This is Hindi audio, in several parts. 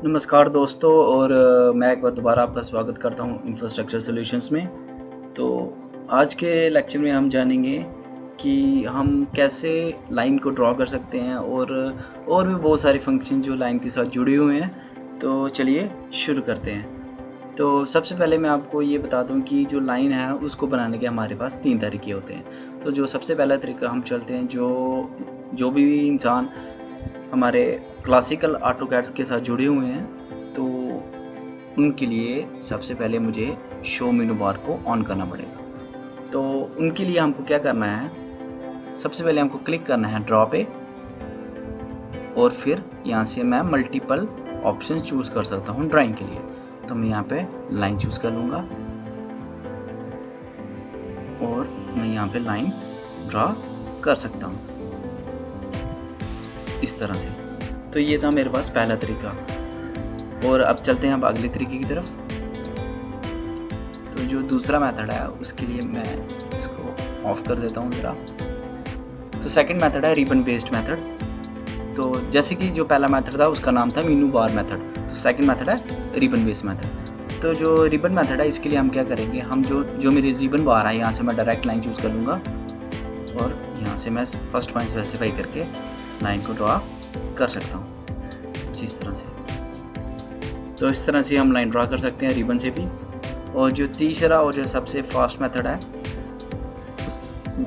नमस्कार दोस्तों और मैं एक बार दोबारा आपका स्वागत करता हूँ इंफ्रास्ट्रक्चर सॉल्यूशंस में। तो आज के लेक्चर में हम जानेंगे कि हम कैसे लाइन को ड्रॉ कर सकते हैं और भी बहुत सारे फंक्शन जो लाइन के साथ जुड़े हुए हैं। तो चलिए शुरू करते हैं। तो सबसे पहले मैं आपको ये बता दूं कि जो लाइन है उसको बनाने के हमारे पास 3 तरीके होते हैं। तो जो सबसे पहला तरीका हम चलते हैं, जो भी इंसान हमारे क्लासिकल ऑटोकैड के साथ जुड़े हुए हैं, तो उनके लिए सबसे पहले मुझे शो मेनू बार को ऑन करना पड़ेगा। तो उनके लिए हमको क्या करना है, सबसे पहले हमको क्लिक करना है ड्रॉ पे और फिर यहाँ से मैं मल्टीपल ऑप्शन चूज़ कर सकता हूँ ड्राइंग के लिए। तो मैं यहाँ पे लाइन चूज़ कर लूँगा और मैं यहाँ पे लाइन ड्रॉ कर सकता हूँ इस तरह से। तो ये था मेरे पास पहला तरीका। और अब चलते हैं अब अगले तरीके की तरफ। तो जो दूसरा मेथड है उसके लिए मैं इसको ऑफ कर देता हूँ ज़रा। तो सेकंड मेथड है रिबन बेस्ड मेथड। तो जैसे कि जो पहला मेथड था उसका नाम था मेनू बार मेथड, तो सेकंड मेथड है रिबन बेस्ड मेथड। तो जो रिबन मेथड है इसके लिए हम क्या करेंगे, हम जो मेरी रिबन बार है यहाँ से मैं डायरेक्ट लाइन चूज़ कर लूँगा और यहाँ से मैं फर्स्ट पॉइंट स्पेसिफाई करके लाइन को ड्रॉ कर सकता हूँ कुछ इस तरह से। तो इस तरह से हम लाइन ड्रॉ कर सकते हैं रिबन से भी। और जो तीसरा और जो सबसे फास्ट मेथड है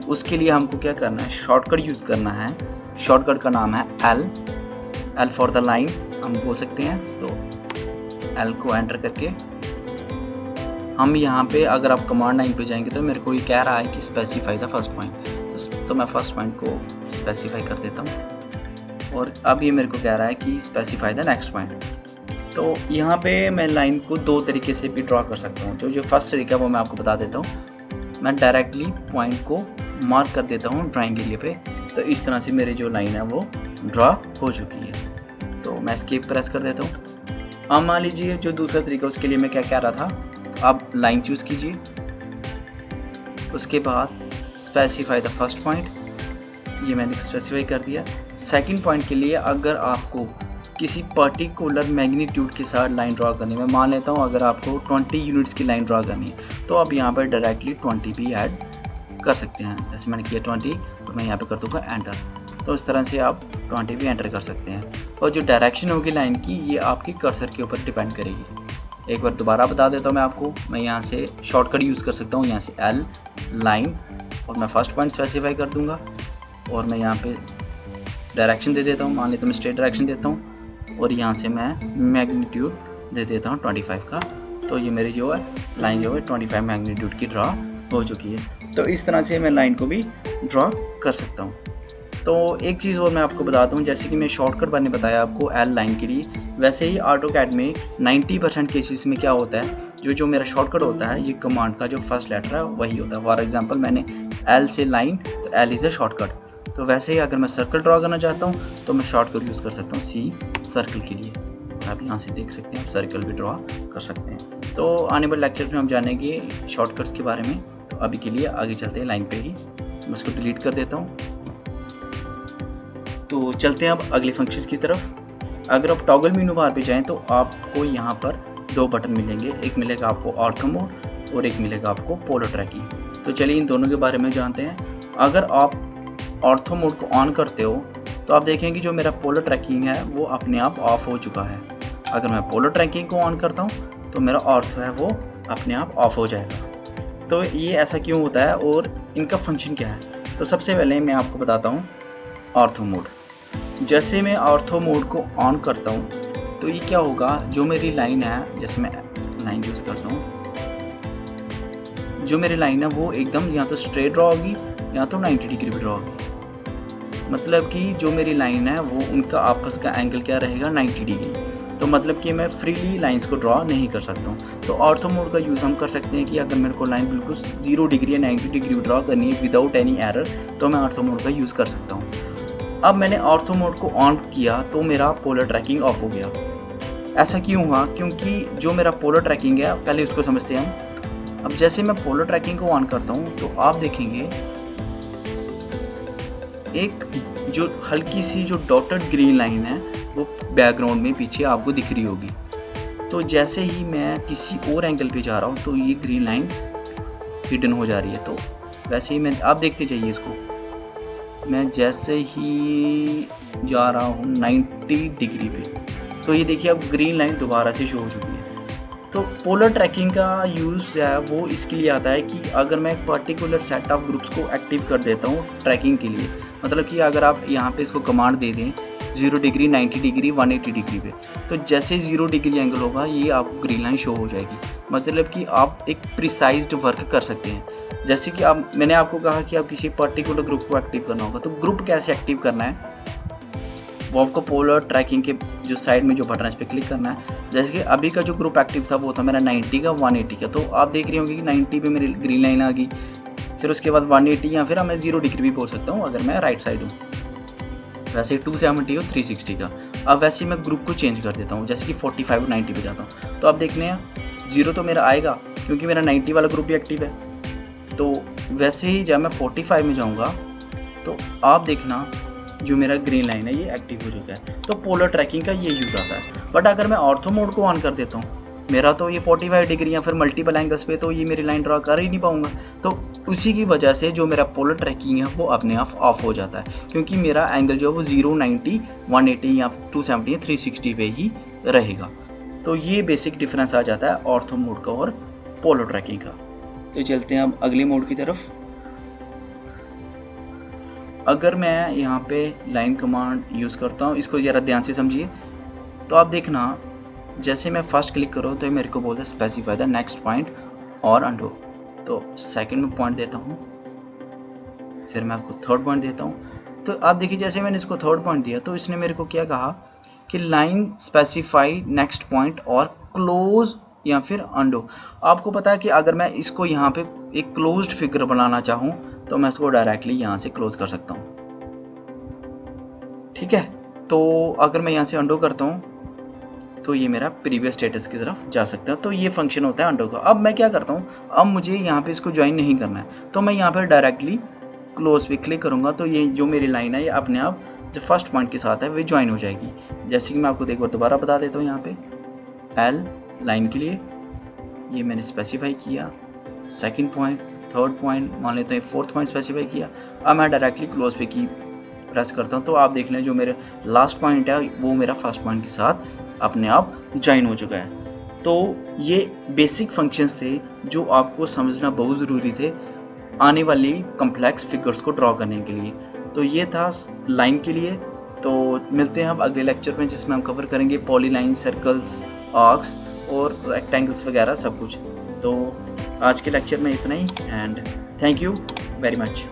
उसके लिए हमको क्या करना है, शॉर्टकट यूज़ करना है। शॉर्टकट का नाम है एल फॉर द लाइन हम बोल सकते हैं। तो एल को एंटर करके हम यहाँ पे अगर आप कमांड लाइन पे जाएंगे तो मेरे को ये कह रहा है कि स्पेसिफाई द फर्स्ट पॉइंट। तो मैं फर्स्ट पॉइंट को स्पेसिफाई कर देता हूँ और अब ये मेरे को कह रहा है कि स्पेसिफाई द नेक्स्ट पॉइंट। तो यहाँ पे मैं लाइन को दो तरीके से भी ड्रॉ कर सकता हूँ। जो फर्स्ट तरीका है वो मैं आपको बता देता हूँ। मैं डायरेक्टली पॉइंट को मार्क कर देता हूँ ड्राइंग एरिया पे। तो इस तरह से मेरी जो लाइन है वो ड्रॉ हो चुकी है। तो मैं एस्केप प्रेस कर देता हूँ। अब मान लीजिए जो दूसरा तरीका, उसके लिए मैं क्या कह रहा था, आप लाइन चूज़ कीजिए, उसके बाद स्पेसिफाई द फर्स्ट पॉइंट, ये मैंने स्पेसिफाई कर दिया। सेकंड पॉइंट के लिए अगर आपको किसी पर्टिकुलर मैग्नीट्यूड के साथ लाइन ड्रॉ करनी है, मैं मान लेता हूँ अगर आपको 20 यूनिट्स की लाइन ड्रॉ करनी है तो आप यहाँ पर डायरेक्टली 20 भी ऐड कर सकते हैं। जैसे मैंने किया 20 और मैं यहाँ पे कर दूँगा एंटर। तो इस तरह से आप 20 भी एंटर कर सकते हैं। और जो डायरेक्शन होगी लाइन की, ये आपकी कर्सर के ऊपर डिपेंड करेगी। एक बार दोबारा बता देता हूँ मैं आपको। मैं यहाँ से शॉर्टकट यूज़ कर सकता हूँ, यहाँ से एल लाइन और मैं फर्स्ट पॉइंट स्पेसिफाई कर दूँगा और मैं यहाँ पे डायरेक्शन दे देता हूँ। मान लेता हूँ मैं स्ट्रेट डायरेक्शन देता हूँ और यहाँ से मैं मैग्नीट्यूड दे देता हूँ 25 का। तो ये मेरी जो है लाइन जो है 25 मैग्नीट्यूड की ड्रॉ हो चुकी है। तो इस तरह से मैं लाइन को भी ड्रॉ कर सकता हूँ। तो एक चीज़ और मैं आपको बताता हूँ, जैसे कि मैं शॉर्टकट मैंने बताया आपको एल लाइन के लिए, वैसे ही ऑटोकैड में 90% केसेस में क्या होता है, जो मेरा शॉर्टकट होता है ये कमांड का जो फर्स्ट लेटर है वही होता है। फॉर एग्जांपल मैंने एल से लाइन, तो एल इज़ ए शॉर्टकट। तो वैसे ही अगर मैं सर्कल ड्रॉ करना चाहता हूँ तो मैं शॉर्टकट यूज़ कर सकता हूँ सी सर्कल के लिए। आप यहाँ से देख सकते हैं, आप सर्कल भी ड्रॉ कर सकते हैं। तो आने वाले लेक्चर में हम जानेंगे शॉर्टकट्स के बारे में। तो अभी के लिए आगे चलते हैं लाइन पे ही। मैं इसको डिलीट कर देता हूँ। तो चलते हैं अब अगले फंक्शंस की तरफ। अगर आप टॉगल मेनू बार पे जाएँ तो आपको यहाँ पर दो बटन मिलेंगे। एक मिलेगा आपको ऑर्थो मोड और एक मिलेगा आपको पोलो ट्रैकिंग। तो चलिए इन दोनों के बारे में जानते हैं। अगर आप ऑर्थो मोड को ऑन करते हो तो आप देखेंगे जो मेरा पोलो ट्रैकिंग है वो अपने आप ऑफ हो चुका है। अगर मैं पोलो ट्रैकिंग को ऑन करता हूँ तो मेरा ऑर्थो है वो अपने आप ऑफ हो जाएगा। तो ये ऐसा क्यों होता है और इनका फंक्शन क्या है? तो सबसे पहले मैं आपको बताता हूँ ऑर्थो मोड। जैसे मैं ऑर्थो मोड को ऑन करता हूँ तो ये क्या होगा, जो मेरी लाइन है, जैसे मैं लाइन यूज़ करता हूँ, जो मेरी लाइन है वो एकदम या तो स्ट्रेट ड्रॉ होगी या तो 90 डिग्री भी ड्रॉ होगी। मतलब कि जो मेरी लाइन है वो उनका आपस का एंगल क्या रहेगा, 90 डिग्री। तो मतलब कि मैं फ्रीली लाइंस को ड्रॉ नहीं कर सकता हूँ। तो ऑर्थो मोड का यूज़ हम कर सकते हैं कि अगर मेरे को लाइन बिल्कुल 0 डिग्री या 90 डिग्री ड्रॉ करनी है विदाउट एनी एरर, तो मैं ऑर्थो मोड का यूज़ कर सकता हूँ। अब मैंने ऑर्थो मोड को ऑन किया तो मेरा पोलर ट्रैकिंग ऑफ हो गया। ऐसा क्यों हुआ? क्योंकि जो मेरा पोलर ट्रैकिंग है, पहले उसको समझते हैं हम। अब जैसे मैं पोलर ट्रैकिंग को ऑन करता हूँ तो आप देखेंगे एक जो हल्की सी जो डॉटेड ग्रीन लाइन है वो बैकग्राउंड में पीछे आपको दिख रही होगी। तो जैसे ही मैं किसी और एंगल पे जा रहा हूँ तो ये ग्रीन लाइन हिडन हो जा रही है। तो वैसे ही मैं, आप देखते जाइए इसको, मैं जैसे ही जा रहा हूँ 90 डिग्री पे, तो ये देखिए अब ग्रीन लाइन दोबारा से शो हो चुकी है। तो पोलर ट्रैकिंग का यूज़ जो है वो इसके लिए आता है कि अगर मैं एक पर्टिकुलर सेट ऑफ ग्रुप्स को एक्टिव कर देता हूँ ट्रैकिंग के लिए, मतलब कि अगर आप यहाँ पे इसको कमांड दे दें 0 डिग्री, 90 डिग्री, 180 डिग्री पे, तो जैसे 0 डिग्री एंगल होगा ये आपको ग्रीन लाइन शो हो जाएगी। मतलब कि आप एक प्रिसाइज्ड वर्क कर सकते हैं। जैसे कि मैंने आपको कहा कि आप किसी पर्टिकुलर ग्रुप को एक्टिव करना होगा, तो ग्रुप कैसे एक्टिव करना है वो आपको पोलर ट्रैकिंग के जो साइड में जो बटन है इस पर क्लिक करना है। जैसे कि अभी का जो ग्रुप एक्टिव था वो था मेरा 90 का, 180 का, तो आप देख रहे होंगे कि 90 पे मेरी ग्रीन लाइन आ गई, फिर उसके बाद 180 या फिर मैं 0 डिग्री भी बोल सकता हूँ अगर मैं राइट साइड हूँ, वैसे 270 और 360 का। अब वैसे ही मैं ग्रुप को चेंज कर देता हूँ, जैसे कि 45 और 90 पे जाता हूँ, तो आप देखने हैं 0 तो मेरा आएगा क्योंकि मेरा 90 वाला ग्रुप भी एक्टिव है। तो वैसे ही जब मैं 45 में जाऊँगा तो आप देखना जो मेरा ग्रीन लाइन है ये एक्टिव हो चुका है। तो पोलर ट्रैकिंग का ये यूज़ आता है। बट अगर मैं ऑर्थो मोड को ऑन कर देता हूँ, मेरा तो ये 45 डिग्री या फिर मल्टीपल एंगल्स पे तो ये मेरी लाइन ड्रा कर ही नहीं पाऊंगा। तो उसी की वजह से जो मेरा पोलर ट्रैकिंग है वो अपने आप ऑफ हो जाता है, क्योंकि मेरा एंगल जो है वो 0, 90, 180 या 270 या 360 पे ही रहेगा। तो ये बेसिक डिफरेंस आ जाता है ऑर्थो मोड का और पोलर ट्रैकिंग का। तो चलते हैं अब अगले मोड की तरफ। अगर मैं यहाँ पे लाइन कमांड यूज़ करता हूँ, इसको ज़रा ध्यान से समझिए, तो आप देखना जैसे मैं फर्स्ट क्लिक करूँ तो मेरे को बोलता है स्पेसिफाई द नेक्स्ट पॉइंट और अंडो। तो सेकंड में पॉइंट देता हूँ, फिर मैं आपको थर्ड पॉइंट देता हूँ। तो आप देखिए जैसे मैंने इसको थर्ड पॉइंट दिया तो इसने मेरे को क्या कहा कि लाइन स्पेसिफाई नेक्स्ट पॉइंट और क्लोज या फिर अंडो। आपको पता है कि अगर मैं इसको यहाँ पे एक क्लोज्ड फिगर बनाना चाहूँ तो मैं इसको डायरेक्टली यहाँ से क्लोज कर सकता हूँ, ठीक है। तो अगर मैं यहाँ से अंडो करता हूँ तो ये मेरा प्रीवियस स्टेटस की तरफ जा सकता है। तो ये फंक्शन होता है अंडो का। अब मैं क्या करता हूँ, अब मुझे यहाँ पे इसको ज्वाइन नहीं करना है, तो मैं यहाँ पर डायरेक्टली क्लोज पे क्लिक करूँगा तो ये जो मेरी लाइन है ये अपने आप जो फर्स्ट पॉइंट के साथ है वो ज्वाइन हो जाएगी। जैसे कि मैं आपको एक बार दोबारा बता देता हूँ, यहाँ पे एल लाइन के लिए ये मैंने स्पेसिफाई किया, सेकंड पॉइंट, थर्ड पॉइंट, मान लेते हैं फोर्थ पॉइंट स्पेसिफाई किया। अब मैं डायरेक्टली क्लोज पे की प्रेस करता हूँ तो आप देख लें जो मेरे लास्ट पॉइंट है वो मेरा फर्स्ट पॉइंट के साथ अपने आप ज्वाइन हो चुका है। तो ये बेसिक फंक्शंस थे जो आपको समझना बहुत ज़रूरी थे आने वाली कम्प्लेक्स फिगर्स को ड्रॉ करने के लिए। तो ये था लाइन के लिए। तो मिलते हैं अब अगले लेक्चर में जिसमें हम कवर करेंगे पॉलीलाइन, सर्कल्स, आर्क्स और रेक्टेंगल्स वगैरह सब कुछ। तो आज के लेक्चर में इतना ही and thank you very much.